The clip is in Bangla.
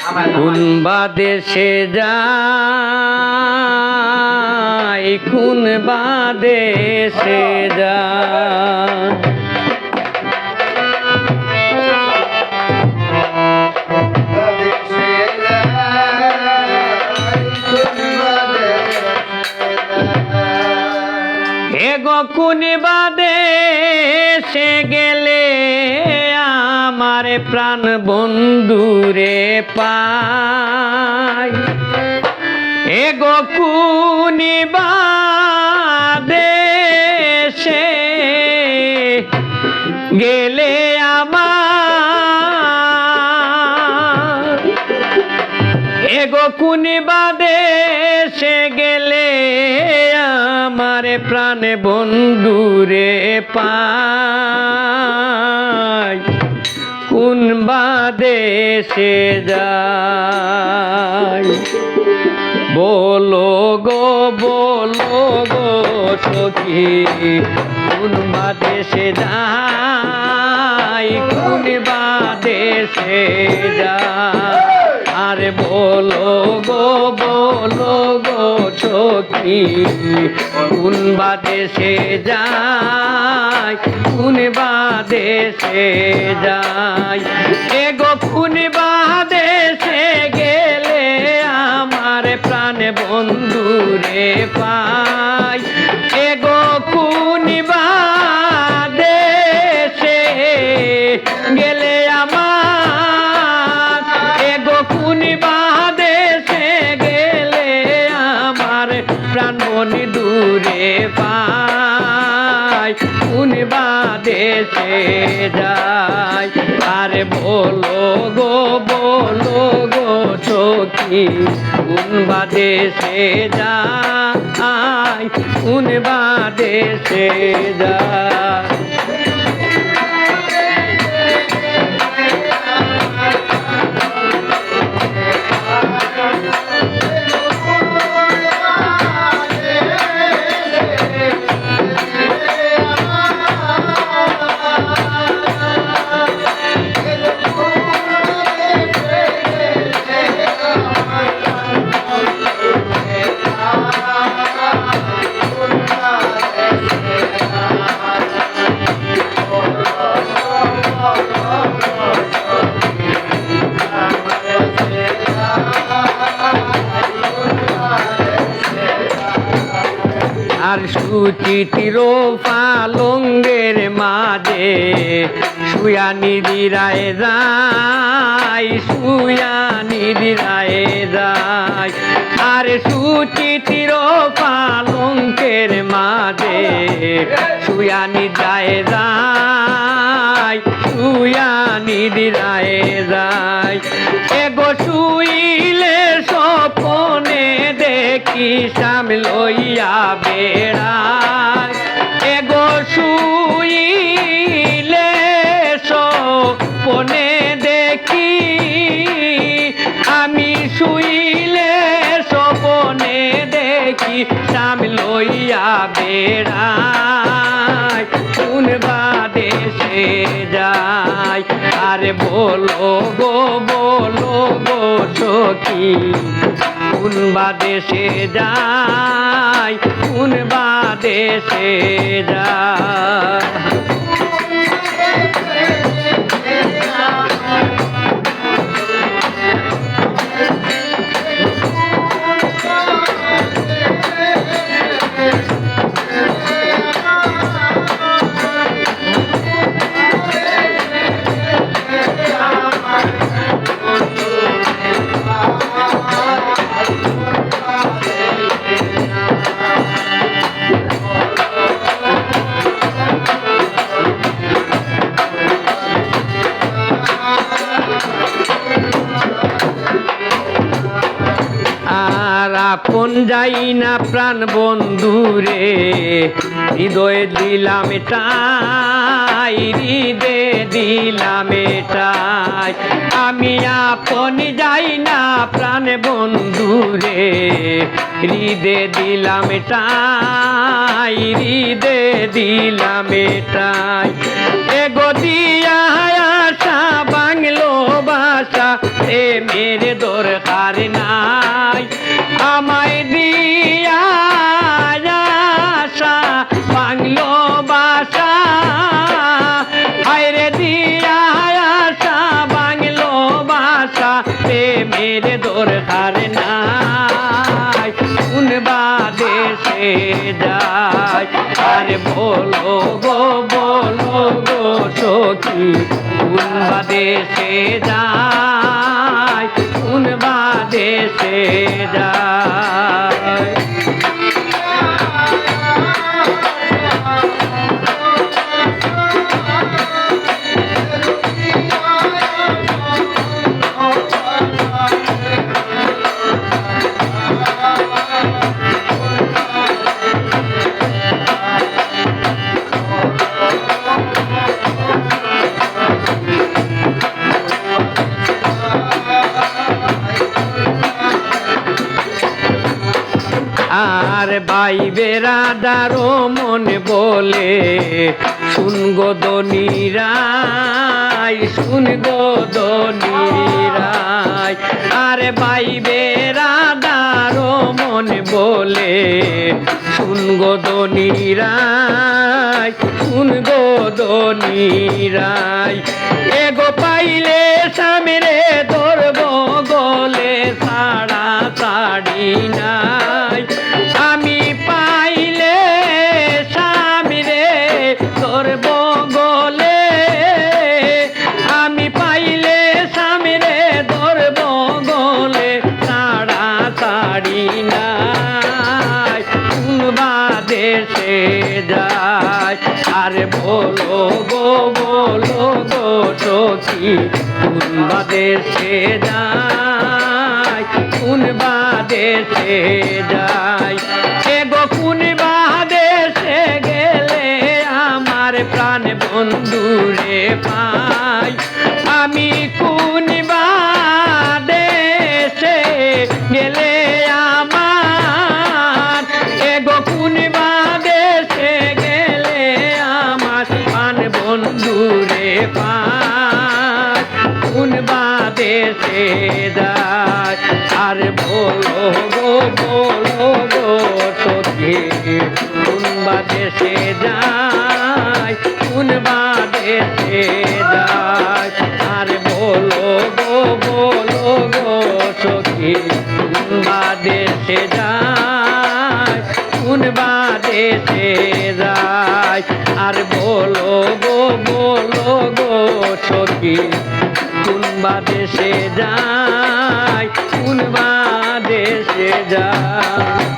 কোন বা দেশে যাই কোন বা দেশে যাই এগো কোন বা দেশে গেলে আমার প্রাণ বন্ধুরে পাই এগো কোন বা দেশে গেলে আমার এগো কোন বা দেশে গেলে আমার প্রাণ বন্ধুরে পাই কোন বা দেশে যাই বলো গো সখী কোন বা দেশে যাই কোন বা দেশে যাই আরে বলো গো সখী কোন বা দেশে যাই কোন বা দেশে যাই এগো কোন বা দেশে গেলে আমার প্রাণ বন্ধুরে পাই এগো কোন বা দেশে গেলে আমার এগো কোন বা দেশে গেলে আমার প্রাণ বন্ধুরে পাই কোন বা দেশে যাই আরে বলো গো সখী কোন বা দেশে যাই কোন বা দেশে যাই আর সুচিতির পালঙ্গের মাঝে শুয়া নিদিরায় যায় শুয়া নিদিরায় যায় আর সুচিতির পালঙ্কের মাঝে শুয়া নিদিরায় যায় শুয়া নিদিরায় যায় এগো শুইলে স্বপনে দেখি সামনে লইয়া বেড়ায় এগো শুইলে স্বপনে দেখি আমি শুইলে স্বপনে দেখি সামনে লইয়া বেড়ায় কোন বা দেশে যাই আরে বলো গো সখী কোন বা দেশে যাই কোন বা দেশে যাই আপন যাই না প্রাণ বন্ধুরে হৃদয়ে দিলাম টাই হৃদয়ে দিলাম এটাই আমি আপন যাই না প্রাণ বন্ধুরে হৃদে দিলাম এটাই হৃদে দিলাম এটাই এগো দিয়া আশা বাংলো বাসা এ মেরে দরকার নাই আমায় দিয়া আশা বাংলো বাসা হায়রে দিয়া আশা বাংলো বাসা এ মেরে দরকার নাই শুনবা দেশে যায় আরে বলো গো সখী শুনবা দেশে যায় শুনবা দেশে যায় আর ভাই বেরাদারও মনে বলে শুন গো দনিরাই শুন গো দনিরাই আরে ভাই বেরাদারও মনে বলে শুন গো দনিরাই শুন গো দনিরাই এগো পাইলে সামনে ধরব গলে ছাড়া ছাড়ি নাই আমি পাইলে সামনে ধরব গলে আমি পাইলে সামনে ধরব গলে ছাড়া ছাড়ি নাই শুনবা দেশে যায় আরে বলো গো সখী শুনবা দেশে যায় শুনবা দেশে যায় এগো শুনবা দেশে গেলে আমার প্রাণ বন্ধুরে পাই আমি শুনবা দেশে গেলে আমার এগো শুনবা দেশে গেলে আমার প্রাণ বন্ধুরে পাই শুনবা দেশে যায় আর বলো গো সখী শুনবা দেশে যায় শুনবা দেশে যায় আর বলো গো সখী শুনবা দেশে যায় শুনবা দেশে যায় আর বলো গো সখী শুনবা দেশে যায় শুনবা দেশে যায়।